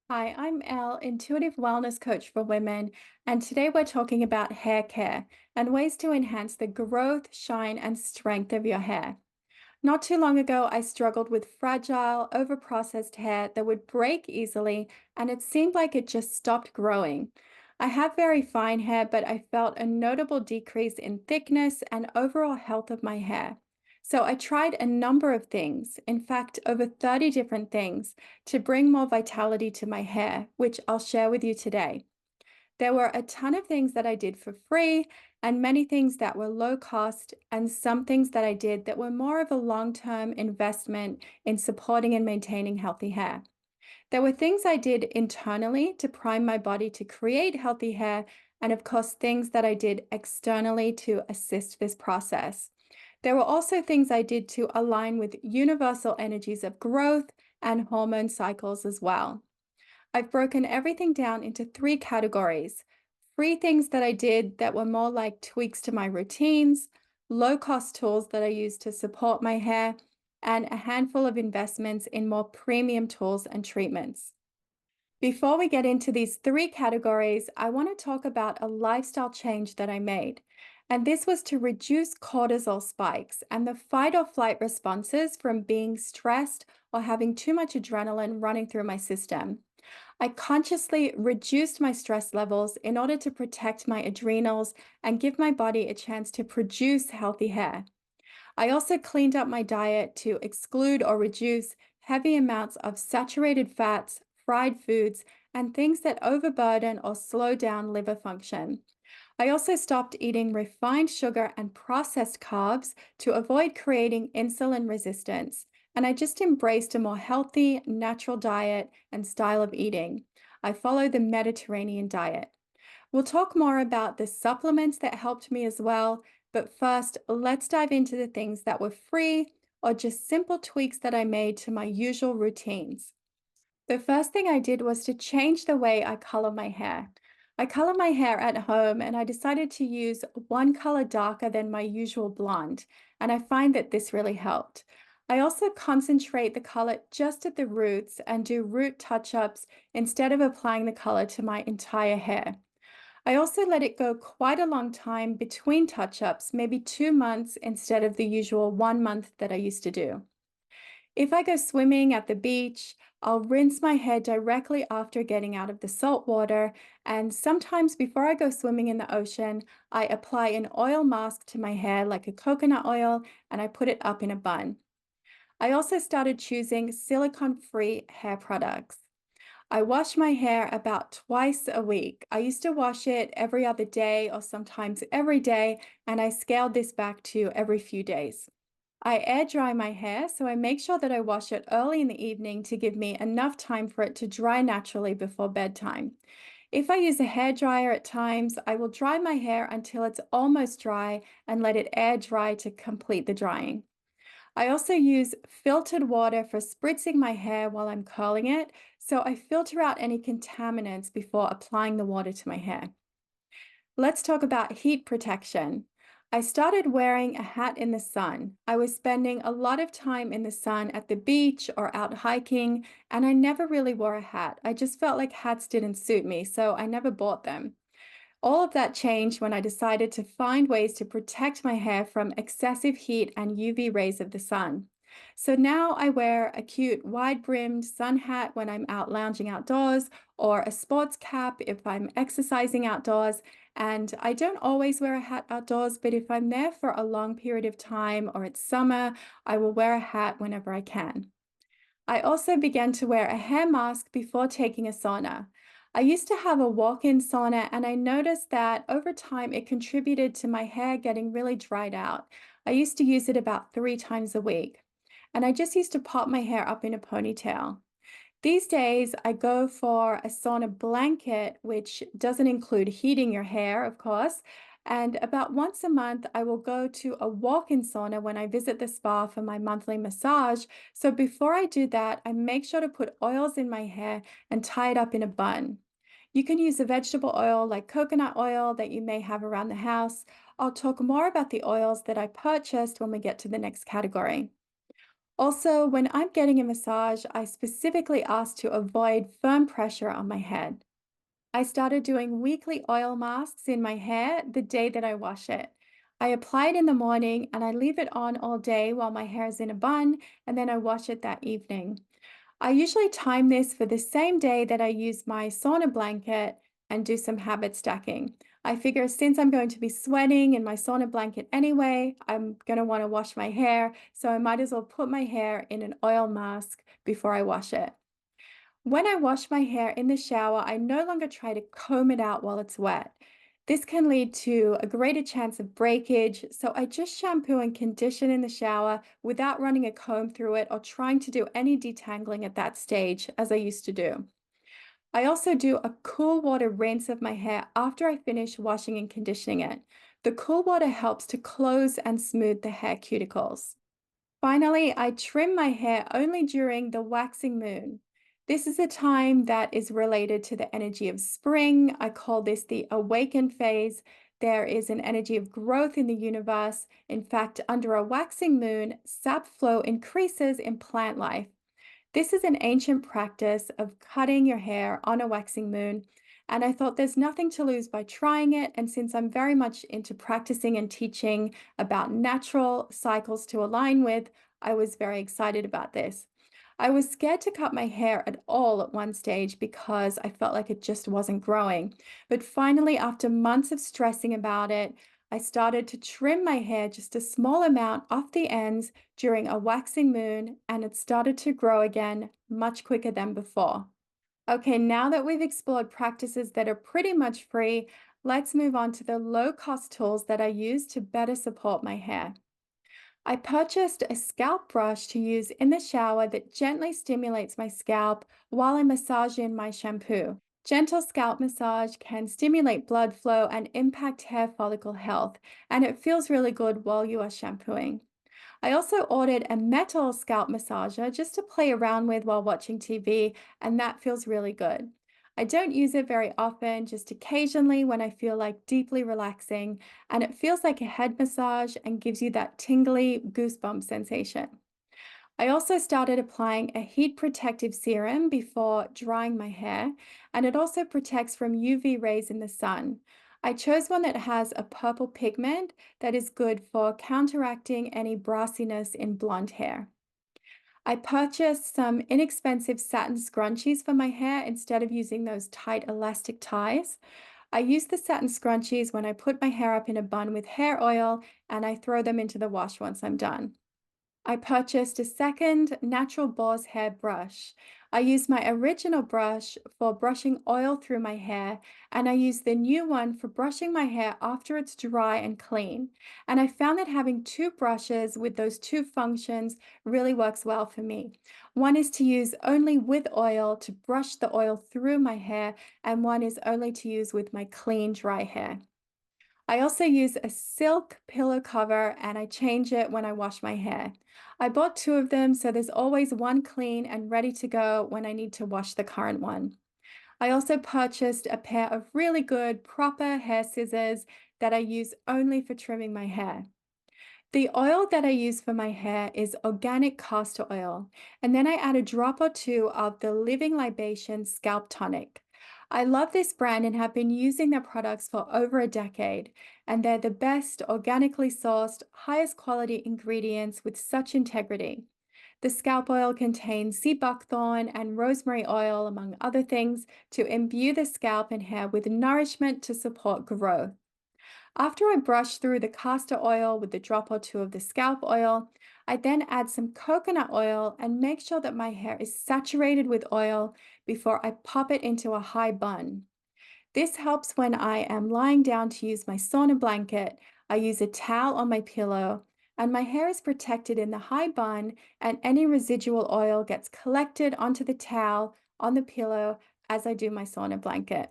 Hi, I'm Elle, Intuitive Wellness Coach for women, and today we're talking about hair care and ways to enhance the growth, shine, and strength of your hair. Not too long ago, I struggled with fragile, overprocessed hair that would break easily, and it seemed like it just stopped growing. I have very fine hair, but I felt a notable decrease in thickness and overall health of my hair. So I tried a number of things, in fact, over 30 different things, to bring more vitality to my hair, which I'll share with you today. There were a ton of things that I did for free, and many things that were low cost, and some things that I did that were more of a long term investment in supporting and maintaining healthy hair. There were things I did internally to prime my body to create healthy hair, and of course, things that I did externally to assist this process. There were also things I did to align with universal energies of growth and hormone cycles as well. I've broken everything down into three categories: free things that I did that were more like tweaks to my routines, low cost tools that I use to support my hair, and a handful of investments in more premium tools and treatments. Before we get into these three categories, I want to talk about a lifestyle change that I made. And this was to reduce cortisol spikes and the fight or flight responses from being stressed or having too much adrenaline running through my system. I consciously reduced my stress levels in order to protect my adrenals and give my body a chance to produce healthy hair. I also cleaned up my diet to exclude or reduce heavy amounts of saturated fats, fried foods, and things that overburden or slow down liver function. I also stopped eating refined sugar and processed carbs to avoid creating insulin resistance. And I just embraced a more healthy, natural diet and style of eating. I follow the Mediterranean diet. We'll talk more about the supplements that helped me as well. But first, let's dive into the things that were free or just simple tweaks that I made to my usual routines. The first thing I did was to change the way I color my hair. I color my hair at home and I decided to use one color darker than my usual blonde, and I find that this really helped. I also concentrate the color just at the roots and do root touch-ups instead of applying the color to my entire hair. I also let it go quite a long time between touch-ups, maybe 2 months instead of the usual 1 month that I used to do. If I go swimming at the beach, I'll rinse my hair directly after getting out of the salt water. And sometimes before I go swimming in the ocean, I apply an oil mask to my hair, like a coconut oil, and I put it up in a bun. I also started choosing silicone-free hair products. I wash my hair about twice a week. I used to wash it every other day or sometimes every day, and I scaled this back to every few days. I air dry my hair, so I make sure that I wash it early in the evening to give me enough time for it to dry naturally before bedtime. If I use a hair dryer at times, I will dry my hair until it's almost dry and let it air dry to complete the drying. I also use filtered water for spritzing my hair while I'm curling it, so I filter out any contaminants before applying the water to my hair. Let's talk about heat protection. I started wearing a hat in the sun. I was spending a lot of time in the sun at the beach or out hiking, and I never really wore a hat. I just felt like hats didn't suit me, so I never bought them. All of that changed when I decided to find ways to protect my hair from excessive heat and UV rays of the sun. So now I wear a cute wide brimmed sun hat when I'm out lounging outdoors, or a sports cap if I'm exercising outdoors. And I don't always wear a hat outdoors, but if I'm there for a long period of time or it's summer, I will wear a hat whenever I can. I also began to wear a hair mask before taking a sauna. I used to have a walk-in sauna and I noticed that over time it contributed to my hair getting really dried out. I used to use it about 3 times a week, and I just used to pop my hair up in a ponytail. These days, I go for a sauna blanket, which doesn't include heating your hair, of course. And about once a month, I will go to a walk-in sauna when I visit the spa for my monthly massage. So before I do that, I make sure to put oils in my hair and tie it up in a bun. You can use a vegetable oil like coconut oil that you may have around the house. I'll talk more about the oils that I purchased when we get to the next category. Also, when I'm getting a massage, I specifically ask to avoid firm pressure on my head. I started doing weekly oil masks in my hair the day that I wash it. I apply it in the morning and I leave it on all day while my hair is in a bun, and then I wash it that evening. I usually time this for the same day that I use my sauna blanket and do some habit stacking. I figure since I'm going to be sweating in my sauna blanket anyway, I'm going to want to wash my hair, so I might as well put my hair in an oil mask before I wash it. When I wash my hair in the shower, I no longer try to comb it out while it's wet. This can lead to a greater chance of breakage, so I just shampoo and condition in the shower without running a comb through it or trying to do any detangling at that stage, as I used to do. I also do a cool water rinse of my hair after I finish washing and conditioning it. The cool water helps to close and smooth the hair cuticles. Finally, I trim my hair only during the waxing moon. This is a time that is related to the energy of spring. I call this the awaken phase. There is an energy of growth in the universe. In fact, under a waxing moon, sap flow increases in plant life. This is an ancient practice of cutting your hair on a waxing moon, and I thought there's nothing to lose by trying it. And since I'm very much into practicing and teaching about natural cycles to align with, I was very excited about this. I was scared to cut my hair at all at one stage because I felt like it just wasn't growing. But finally, after months of stressing about it, I started to trim my hair just a small amount off the ends during a waxing moon, and it started to grow again much quicker than before. Okay, now that we've explored practices that are pretty much free, let's move on to the low-cost tools that I use to better support my hair. I purchased a scalp brush to use in the shower that gently stimulates my scalp while I massage in my shampoo. Gentle scalp massage can stimulate blood flow and impact hair follicle health, and it feels really good while you are shampooing. I also ordered a metal scalp massager just to play around with while watching TV, and that feels really good. I don't use it very often, just occasionally when I feel like deeply relaxing, and it feels like a head massage and gives you that tingly goosebump sensation. I also started applying a heat protective serum before drying my hair, and it also protects from UV rays in the sun. I chose one that has a purple pigment that is good for counteracting any brassiness in blonde hair. I purchased some inexpensive satin scrunchies for my hair instead of using those tight elastic ties. I use the satin scrunchies when I put my hair up in a bun with hair oil and I throw them into the wash once I'm done. I purchased a second natural boar's hair brush. I used my original brush for brushing oil through my hair, and I use the new one for brushing my hair after it's dry and clean. And I found that having two brushes with those two functions really works well for me. One is to use only with oil to brush the oil through my hair, and one is only to use with my clean, dry hair. I also use a silk pillow cover and I change it when I wash my hair. I bought two of them, so there's always one clean and ready to go when I need to wash the current one. I also purchased a pair of really good proper hair scissors that I use only for trimming my hair. The oil that I use for my hair is organic castor oil, and then I add a drop or two of the Living Libation Scalp Tonic. I love this brand and have been using their products for over a decade, and they're the best organically sourced, highest quality ingredients with such integrity. The scalp oil contains sea buckthorn and rosemary oil, among other things, to imbue the scalp and hair with nourishment to support growth. After I brush through the castor oil with a drop or two of the scalp oil, I then add some coconut oil and make sure that my hair is saturated with oil before I pop it into a high bun. This helps when I am lying down to use my sauna blanket. I use a towel on my pillow, and my hair is protected in the high bun, and any residual oil gets collected onto the towel on the pillow as I do my sauna blanket.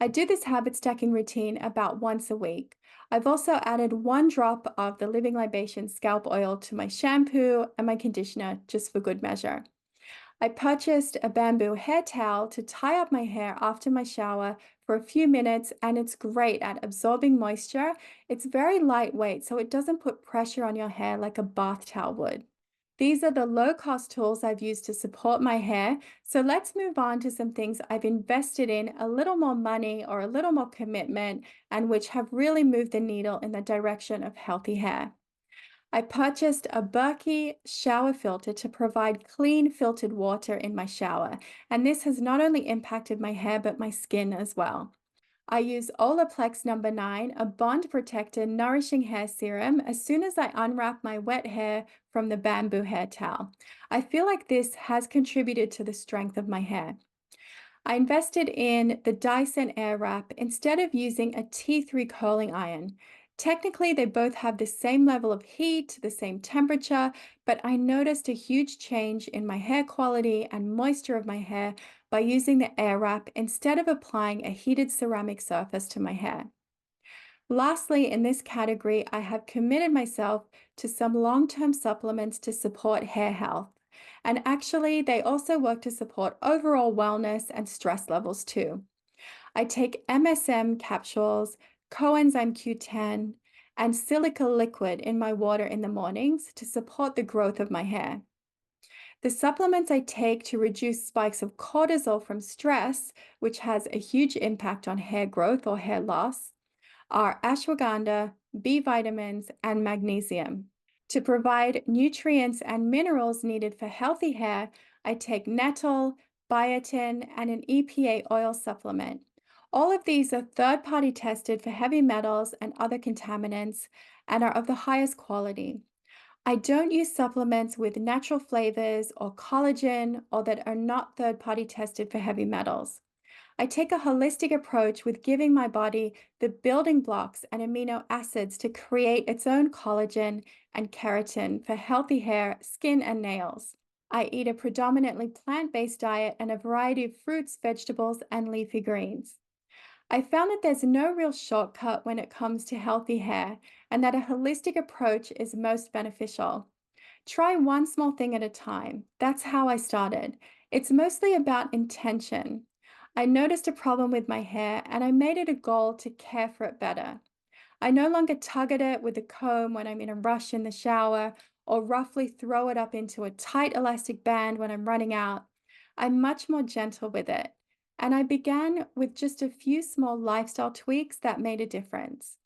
I do this habit stacking routine about once a week. I've also added one drop of the Living Libation scalp oil to my shampoo and my conditioner just for good measure. I purchased a bamboo hair towel to tie up my hair after my shower for a few minutes, and it's great at absorbing moisture. It's very lightweight, so it doesn't put pressure on your hair like a bath towel would. These are the low-cost tools I've used to support my hair. So let's move on to some things I've invested in a little more money or a little more commitment and which have really moved the needle in the direction of healthy hair. I purchased a Berkey shower filter to provide clean filtered water in my shower, and this has not only impacted my hair but my skin as well. I use Olaplex number 9, a bond protector nourishing hair serum, as soon as I unwrap my wet hair from the bamboo hair towel. I feel like this has contributed to the strength of my hair. I invested in the Dyson Airwrap instead of using a T3 curling iron. Technically, they both have the same level of heat, the same temperature, but I noticed a huge change in my hair quality and moisture of my hair by using the Airwrap instead of applying a heated ceramic surface to my hair. Lastly, in this category, I have committed myself to some long-term supplements to support hair health. And actually, they also work to support overall wellness and stress levels too. I take MSM capsules, coenzyme Q10, and silica liquid in my water in the mornings to support the growth of my hair. The supplements I take to reduce spikes of cortisol from stress, which has a huge impact on hair growth or hair loss, are ashwagandha, B vitamins, and magnesium. To provide nutrients and minerals needed for healthy hair, I take nettle, biotin, and an EPA oil supplement. All of these are third-party tested for heavy metals and other contaminants and are of the highest quality. I don't use supplements with natural flavors or collagen or that are not third-party tested for heavy metals. I take a holistic approach with giving my body the building blocks and amino acids to create its own collagen and keratin for healthy hair, skin, and nails. I eat a predominantly plant-based diet and a variety of fruits, vegetables, and leafy greens. I found that there's no real shortcut when it comes to healthy hair, and that a holistic approach is most beneficial. Try one small thing at a time. That's how I started. It's mostly about intention. I noticed a problem with my hair and I made it a goal to care for it better. I no longer tug at it with a comb when I'm in a rush in the shower or roughly throw it up into a tight elastic band when I'm running out. I'm much more gentle with it. And I began with just a few small lifestyle tweaks that made a difference.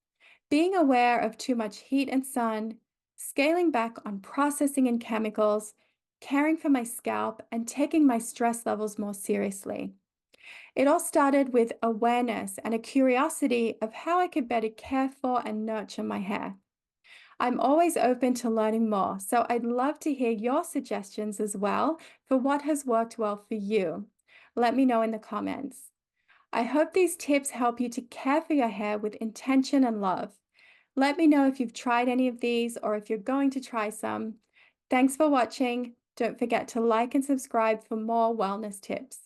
Being aware of too much heat and sun, scaling back on processing and chemicals, caring for my scalp, and taking my stress levels more seriously. It all started with awareness and a curiosity of how I could better care for and nurture my hair. I'm always open to learning more, so I'd love to hear your suggestions as well for what has worked well for you. Let me know in the comments. I hope these tips help you to care for your hair with intention and love. Let me know if you've tried any of these or if you're going to try some. Thanks for watching. Don't forget to like and subscribe for more wellness tips.